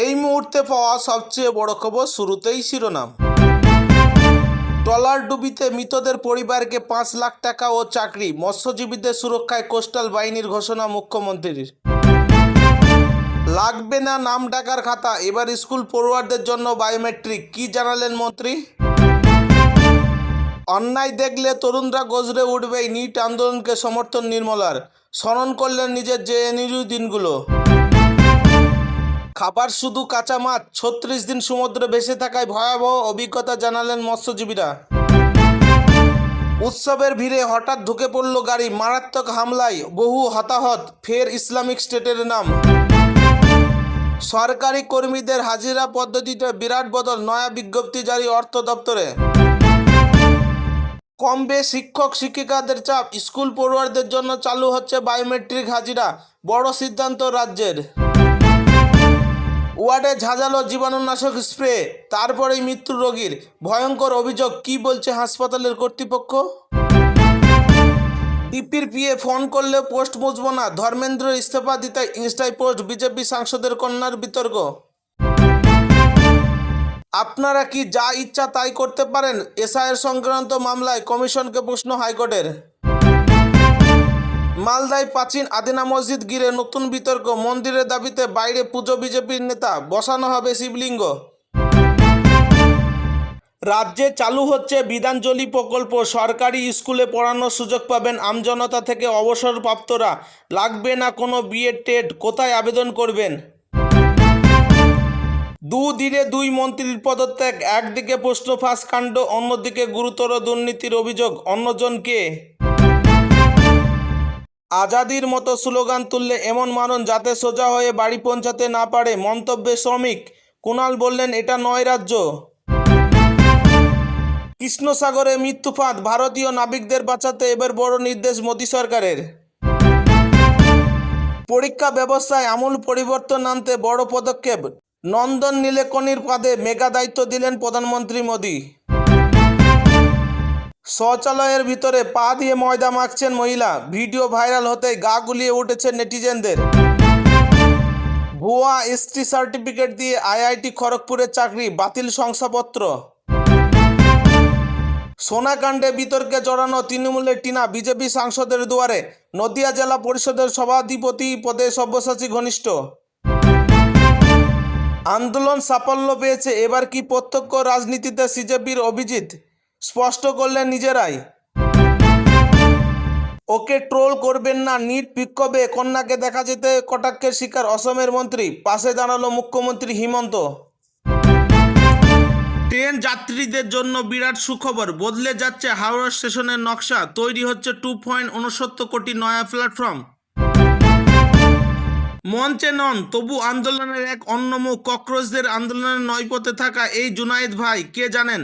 এই মুহূর্তে পাওয়া সবচেয়ে বড় খবর, শুরুতেই শিরোনাম। ট্রলার ডুবিতে মৃতদের পরিবারকে 5 লাখ টাকা ও চাকরি, মৎস্যজীবীদের সুরক্ষায় কোস্টাল বাহিনীর ঘোষণা মুখ্যমন্ত্রীর। লাগবে না নাম ডাকার খাতা, এবার স্কুল পড়ুয়ারদের জন্য বায়োমেট্রিক, কি জানালেন মন্ত্রী। অন্যায় দেখলে তরুণরা গজরে উঠবেই, নিট আন্দোলনকে সমর্থন নির্মলার, স্মরণ করলেন নিজের জেএনইউ দিনগুলো। খাবার শুধু কাঁচা মাছ, 36 দিন সমুদ্রে ভেসে থাকায় ভয়াবহ অভিজ্ঞতা জানালেন মৎস্যজীবীরা। উৎসবের ভিড়ে হঠাৎ ঢুকে পড়ল গাড়ি, মারাত্মক হামলায় বহু হতাহত, ফের ইসলামিক স্টেটের নাম। সরকারি কর্মীদের হাজিরা পদ্ধতিতে বিরাট বদল, নয়া বিজ্ঞপ্তি জারি অর্থ দপ্তরে। কমবে শিক্ষক শিক্ষিকাদের চাপ, স্কুল পড়ুয়ারদের জন্য চালু হচ্ছে বায়োমেট্রিক হাজিরা, বড় সিদ্ধান্ত রাজ্যের। ওয়ার্ডে ঝাঁঝালো জীবাণুনাশক স্প্রে, তারপরেই মৃত্যু রোগীর, ভয়ঙ্কর অভিযোগ, কি বলছে হাসপাতালের কর্তৃপক্ষ। ডিপির পিএ ফোন করলে পোস্ট মুছব না, ধর্মেন্দ্র ইস্তফা দিতে ইনস্টায় পোস্ট, বিজেপি সাংসদের কন্যার বিতর্ক। আপনারা কি যা ইচ্ছা তাই করতে পারেন, এসআইআর সংক্রান্ত মামলায় কমিশনকে প্রশ্ন হাইকোর্টের। মালদায় প্রাচীন আদিনা মসজিদ ঘিরে নতুন বিতর্ক, মন্দিরের দাবিতে বাইরে পুজো, বিজেপির নেতা, বসানো হবে শিবলিঙ্গ। রাজ্যে চালু হচ্ছে বিদ্যাঞ্জলি প্রকল্প, সরকারি স্কুলে পড়ানোর সুযোগ পাবেন আমজনতা থেকে অবসরপ্রাপ্তরা, লাগবে না কোনো বিএড টেট, কোথায় আবেদন করবেন। দুদিনে 2 মন্ত্রীর পদত্যাগ, একদিকে প্রশ্ন ফাঁস কাণ্ড, অন্যদিকে গুরুতর দুর্নীতির অভিযোগ, অন্যজন কে। আজাদির মতো স্লোগান তুললে এমন মারণ যাতে সোজা হয়ে বাড়ি পৌঁছাতে না পারে, মন্তব্যে শ্রমিক কুণাল বললেন এটা নয় রাজ্য। কৃষ্ণসাগরে মৃত্যুফাঁদ, ভারতীয় নাবিকদের বাঁচাতে এবার বড় নির্দেশ মোদী সরকারের। পরীক্ষা ব্যবস্থায় আমূল পরিবর্তন আনতে বড় পদক্ষেপ, নন্দন নীলেকণির পদে মেগা দায়িত্ব দিলেন প্রধানমন্ত্রী মোদী। শৌচালয়ের ভিতরে পা দিয়ে ময়দা মাখছেন মহিলা, ভিডিও ভাইরাল হতেই গা গুলিয়ে উঠেছে নেটিজেনদের। ভুয়া এসটি সার্টিফিকেট দিয়ে আইআইটি খড়গপুরের চাকরি বাতিল, শংসাপত্র। সোনাকাণ্ডে বিতর্কে জড়ানো তৃণমূলের টিনা বিজেপি সাংসদের দুয়ারে, নদিয়া জেলা পরিষদের সভাধিপতি পদে সব্যসাচী ঘনিষ্ঠ। আন্দোলন সাফল্য পেয়েছে, এবার কি প্রত্যক্ষ রাজনীতিতে সিজেপির অভিজিৎ, স্পষ্ট করলেন নিজেরাই। ওকে ট্রোল করবেন না, নিট বিক্ষোভে কন্যাকে দেখা যেতে কটাক্ষের শিকার অসমের মন্ত্রী, পাশে দাঁড়ালো মুখ্যমন্ত্রী হিমন্ত। ট্রেন যাত্রীদের জন্য বিরাট সুখবর, বদলে যাচ্ছে হাওড়া স্টেশনের নকশা, তৈরি হচ্ছে 2.69 কোটি নয়া প্ল্যাটফর্ম। মঞ্চে নন, তবু আন্দোলনের এক অন্য মুখ, ককরোচদের আন্দোলনের নয়পথে থাকা এই জুনায়েদ ভাই কে জানেন।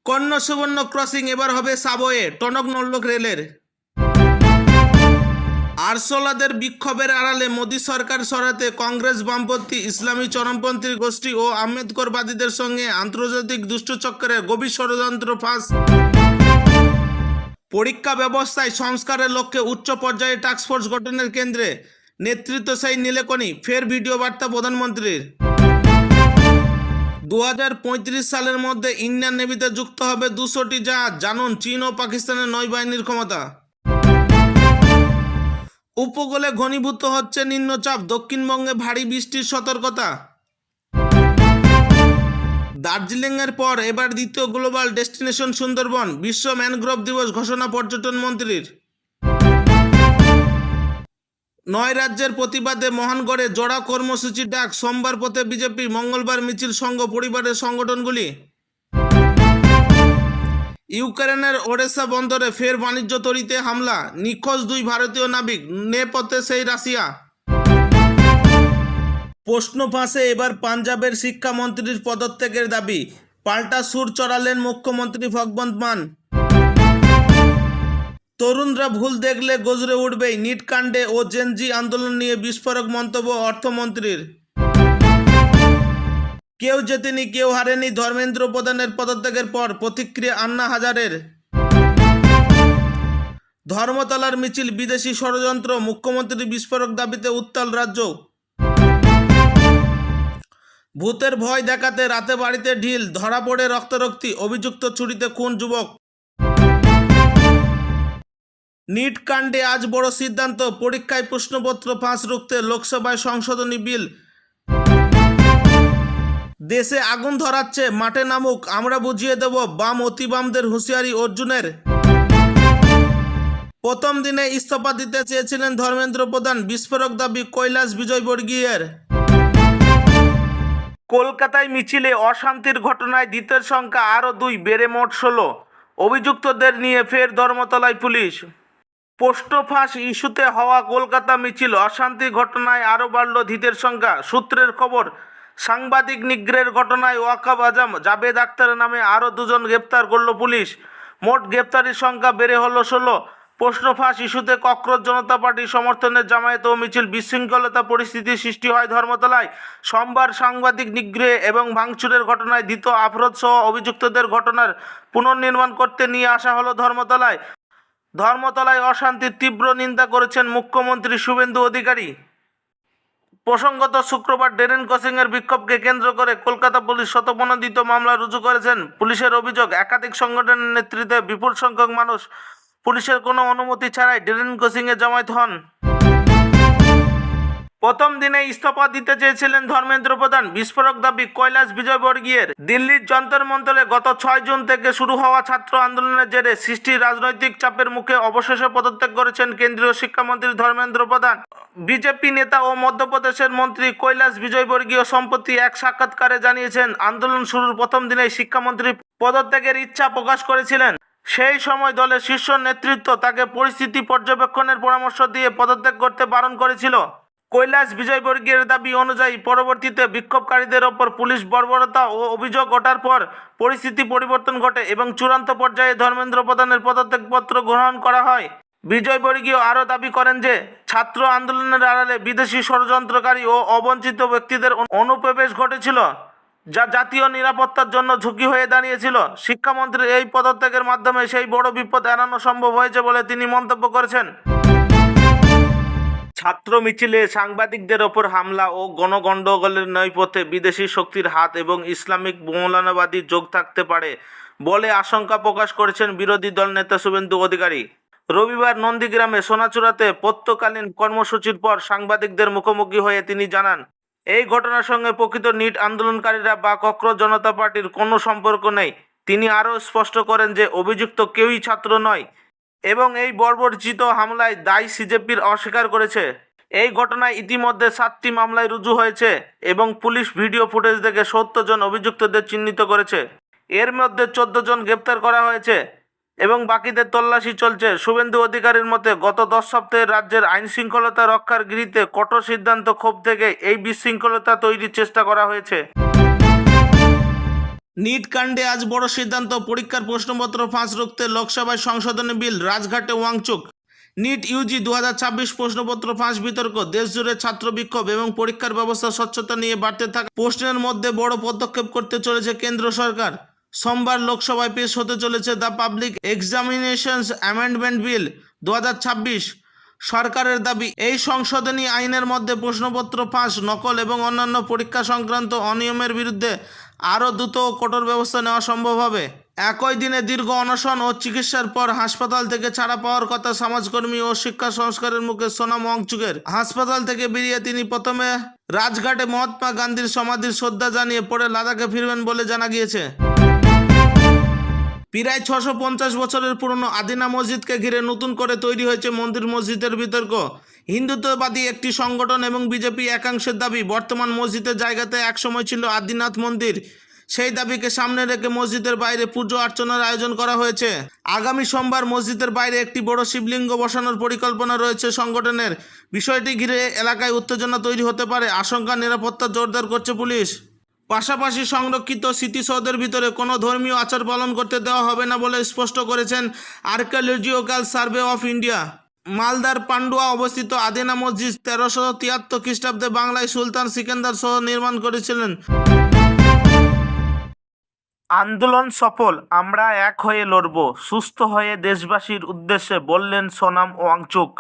কর্ণ সুবর্ণ ক্রসিং এবার হবে সাবওয়ে, টনক নড়ল রেলের। আরশোলাদের বিক্ষোভের আড়ালে মোদী সরকার সরাতে কংগ্রেস, বামপন্থী, ইসলামী চরমপন্থী গোষ্ঠী ও আম্বেদকরবাদীদের সঙ্গে আন্তর্জাতিক দুষ্টচক্রের গভীর ষড়যন্ত্র ফাঁস। পরীক্ষা ব্যবস্থায় সংস্কারের লক্ষ্যে উচ্চ পর্যায়ে টাস্কফোর্স গঠনের কেন্দ্রে নেতৃত্ব সেই নীলেকণি, ফের ভিডিও বার্তা প্রধানমন্ত্রীর। 2035 সালের মধ্যে ইন্ডিয়ান নেভিতে যুক্ত হবে 200টি জাহাজ, জানুন চীন ও পাকিস্তানের নৌবাহিনীর ক্ষমতা। উপকূলে ঘনীভূত হচ্ছে নিম্নচাপ, দক্ষিণবঙ্গে ভারী বৃষ্টির সতর্কতা। দার্জিলিংয়ের পর এবার দ্বিতীয় গ্লোবাল ডেস্টিনেশন সুন্দরবন, বিশ্ব ম্যানগ্রোভ দিবস ঘোষণা পর্যটন মন্ত্রীর। 9 রাজ্যের প্রতিবাদে মহানগরে জোড়া কর্মসূচি ডাক, সোমবার পথে বিজেপি, মঙ্গলবার মিছিল সংঘ পরিবারের সংগঠনগুলি। ইউক্রেনের ওডেসা বন্দরে ফের বাণিজ্য তরীতে হামলা, নিখোঁজ 2 ভারতীয় নাবিক, নেপথ্যে সেই রাশিয়া। প্রশ্ন ফাঁসে এবার পাঞ্জাবের শিক্ষামন্ত্রীর পদত্যাগের দাবি, পাল্টা সুর চড়ালেন মুখ্যমন্ত্রী ভগবন্ত মান। তরুণরা ভুল দেখলে গজরে উঠবেই, নিট কাণ্ডে ও জেনজি আন্দোলন নিয়ে বিস্ফোরক মন্তব্য অর্থমন্ত্রীর। কেউ জেতেনি কেউ হারেনি, ধর্মেন্দ্র প্রধানের পদত্যাগের পর প্রতিক্রিয়া আন্না হাজারের। ধর্মতলার মিছিল বিদেশি ষড়যন্ত্র, মুখ্যমন্ত্রী বিস্ফোরক দাবিতে উত্তাল রাজ্য। ভূতের ভয় দেখাতে রাতে বাড়িতে ঢিল, ধরা পড়ে রক্তারক্তি, অভিযুক্ত চুরিতে খুন যুবক। নিট কাণ্ডে আজ বড় সিদ্ধান্ত, পরীক্ষায় প্রশ্নপত্র ফাঁস রুখতে লোকসভায় সংশোধনী বিল। দেশে আগুন ধরাচ্ছে, মাঠে নামুক, আমরা বুঝিয়ে দেব, বাম অতিবামদের হুঁশিয়ারি অর্জুনের। প্রথম দিনে ইস্তফা দিতে চেয়েছিলেন ধর্মেন্দ্র প্রধান, বিস্ফোরক দাবি কৈলাস বিজয়বর্গীয়ের। কলকাতায় মিছিলে অশান্তির ঘটনায় ধৃতের সংখ্যা আরও 2, বেড়ে মোট 16। অভিযুক্তদের নিয়ে ফের ধর্মতলায় পুলিশ। প্রশ্ন ফাঁস ইস্যুতে হওয়া কলকাতা মিছিল অশান্তির ঘটনায় আরও বাড়ল ধৃতের সংখ্যা। সূত্রের খবর, সাংবাদিক নিগ্রহের ঘটনায় ওয়াকাব আজম, জাবেদ আক্তার নামে আরও 2 জন গ্রেপ্তার করল পুলিশ। মোট গ্রেপ্তারির সংখ্যা বেড়ে হলো 16। প্রশ্ন ফাঁস ইস্যুতে ককরোচ জনতা পার্টির সমর্থনে জামায়াত ও মিছিল বিশৃঙ্খলতা পরিস্থিতির সৃষ্টি হয় ধর্মতলায়। সোমবার সাংবাদিক নিগ্রহ এবং ভাঙচুরের ঘটনায় ধৃত আফরোজ সহ অভিযুক্তদের ঘটনার পুনর্নির্মাণ করতে নিয়ে আসা হলো ধর্মতলায়। ধর্মতলায় অশান্তির তীব্র নিন্দা করেছেন মুখ্যমন্ত্রী শুভেন্দু অধিকারী। প্রসঙ্গত, শুক্রবার ড্রেন ক্রসিংয়ের বিক্ষোভকে কেন্দ্র করে কলকাতা পুলিশ শতপ্রণোদিত মামলা রুজু করেছেন। পুলিশের অভিযোগ, একাধিক সংগঠনের নেতৃত্বে বিপুল সংখ্যক মানুষ পুলিশের কোনো অনুমতি ছাড়াই ড্রেন ক্রসিংয়ে জমায়েত হন। প্রথম দিনে ইস্তফা দিতে চেয়েছিলেন ধর্মেন্দ্র প্রধান, বিস্ফোরক দাবি কৈলাস বিজয়বর্গীয়ের। দিল্লির যন্তর মন্তরে গত 6 জুন থেকে শুরু হওয়া ছাত্র আন্দোলনের জেরে সৃষ্টি রাজনৈতিক চাপের মুখে অবশেষে পদত্যাগ করেছেন কেন্দ্রীয় শিক্ষামন্ত্রী ধর্মেন্দ্র প্রধান। বিজেপি নেতা ও মধ্যপ্রদেশের মন্ত্রী কৈলাস বিজয়বর্গীয় সম্প্রতি এক সাক্ষাৎকারে জানিয়েছেন, আন্দোলন শুরুর প্রথম দিনেই শিক্ষামন্ত্রী পদত্যাগের ইচ্ছা প্রকাশ করেছিলেন। সেই সময় দলের শীর্ষ নেতৃত্ব তাকে পরিস্থিতি পর্যবেক্ষণের পরামর্শ দিয়ে পদত্যাগ করতে বারণ করেছিল। কৈলাস বিজয়বর্গীয়ের দাবি অনুযায়ী পরবর্তীতে বিক্ষোভকারীদের ওপর পুলিশ বর্বরতা ও অভিযোগ ওঠার পর পরিস্থিতি পরিবর্তন ঘটে এবং চূড়ান্ত পর্যায়ে ধর্মেন্দ্র প্রধানের পদত্যাগপত্র গ্রহণ করা হয়। বিজয়বর্গীয় আরও দাবি করেন যে ছাত্র আন্দোলনের আড়ালে বিদেশি ষড়যন্ত্রকারী ও অবঞ্চিত ব্যক্তিদের অনুপ্রবেশ ঘটেছিল, যা জাতীয় নিরাপত্তার জন্য ঝুঁকি হয়ে দাঁড়িয়েছিল। শিক্ষামন্ত্রীর এই পদত্যাগের মাধ্যমে সেই বড় বিপদ এড়ানো সম্ভব হয়েছে বলে তিনি মন্তব্য করেছেন। ছাত্র মিছিলে সাংবাদিকদের ওপর হামলা ও গণগণ্ডগোলের নৈপথ্যে বিদেশি শক্তির হাত এবং ইসলামিক মৌলবাদী যোগ থাকতে পারে বলে আশঙ্কা প্রকাশ করেছেন বিরোধী দল নেতা শুভেন্দু অধিকারী। রবিবার নন্দীগ্রামে সোনাচূড়াতে প্রত্যকালীন কর্মসূচির পর সাংবাদিকদের মুখোমুখি হয়ে তিনি জানান, এই ঘটনার সঙ্গে প্রকৃত নিট আন্দোলনকারীরা বা ককরোচ জনতা পার্টির কোনো সম্পর্ক নেই। তিনি আরও স্পষ্ট করেন যে অভিযুক্ত কেউই ছাত্র নয় এবং এই বর্বরচিত হামলায় দায় সিজেপির অস্বীকার করেছে। এই ঘটনায় ইতিমধ্যে 7টি মামলায় রুজু হয়েছে এবং পুলিশ ভিডিও ফুটেজ দেখে 70 জন অভিযুক্তদের চিহ্নিত করেছে। এর মধ্যে 14 জন গ্রেপ্তার করা হয়েছে এবং বাকিদের তল্লাশি চলছে। শুভেন্দু অধিকারীর মতে, গত 10 সপ্তাহে রাজ্যের আইনশৃঙ্খলতা রক্ষার গৃহীতে কঠোর সিদ্ধান্ত ক্ষোভ থেকে এই বিশৃঙ্খলতা তৈরির চেষ্টা করা হয়েছে। নিট কাণ্ডে আজ বড় সিদ্ধান্ত, পরীক্ষার প্রশ্নপত্র ফাঁস রুখতে লোকসভায় সংশোধনী বিল। রাজঘাটে ওয়াংচুক। নিট ইউজি 2026 প্রশ্নপত্র ফাঁস বিতর্ক, দেশজুড়ে ছাত্র বিক্ষোভ এবং পরীক্ষার ব্যবস্থা স্বচ্ছতা নিয়ে বাড়তে থাকা প্রশ্নের মধ্যে বড় পদক্ষেপ করতে চলেছে কেন্দ্র সরকার। সোমবার লোকসভায় পেশ হতে চলেছে the public examinations amendment bill 2026। সরকারের দাবি, এই সংশোধনী আইনের মধ্যে প্রশ্নপত্র ফাঁস, নকল এবং অন্যান্য পরীক্ষা সংক্রান্ত অনিয়মের বিরুদ্ধে আরও দ্রুত ও কঠোর ব্যবস্থা নেওয়া সম্ভব হবে। একই দিনে দীর্ঘ অনশন ও চিকিৎসার পর হাসপাতাল থেকে ছাড়া পাওয়ার কথা সমাজকর্মী ও শিক্ষা সংস্কারের মুখে সোনাম ওয়াংচুকের। হাসপাতাল থেকে বেরিয়ে তিনি প্রথমে রাজঘাটে মহাত্মা গান্ধীর সমাধির শ্রদ্ধা জানিয়ে পরে লাদাখে ফিরবেন বলে জানা গিয়েছে। প্রায় 650 বছরের পুরনো আদিনা মসজিদকে ঘিরে নতুন করে তৈরি হয়েছে মন্দির মসজিদের বিতর্ক। হিন্দুত্ববাদী একটি সংগঠন এবং বিজেপি একাংশের দাবি, বর্তমান মসজিদের জায়গাতে একসময় ছিল আদিনাথ মন্দির। সেই দাবিকে সামনে রেখে মসজিদের বাইরে পুজো অর্চনার আয়োজন করা হয়েছে। আগামী সোমবার মসজিদের বাইরে একটি বড় শিবলিঙ্গ বসানোর পরিকল্পনা রয়েছে সংগঠনের। বিষয়টি ঘিরে এলাকায় উত্তেজনা তৈরি হতে পারে, আশঙ্কা। নিরাপত্তা জোরদার করছে পুলিশ। পাশাপাশি সংরক্ষিত স্মৃতিসৌধের ভিতরে কোনো ধর্মীয় আচার পালন করতে দেওয়া হবে না বলে স্পষ্ট করেছেন আর্কিওলজিক্যাল সার্ভে অফ ইন্ডিয়া। মালদার পান্ডুয়া অবস্থিত আদিনা মসজিদ 1373 খ্রিস্টাব্দে বাংলায় সুলতান সিকান্দার সহ নির্মাণ করেছিলেন। আন্দোলন সফল, আমরা এক হয়ে লড়ব, সুস্থ হয়ে দেশবাসীর উদ্দেশ্যে বললেন সোনাম ওয়াংচুক।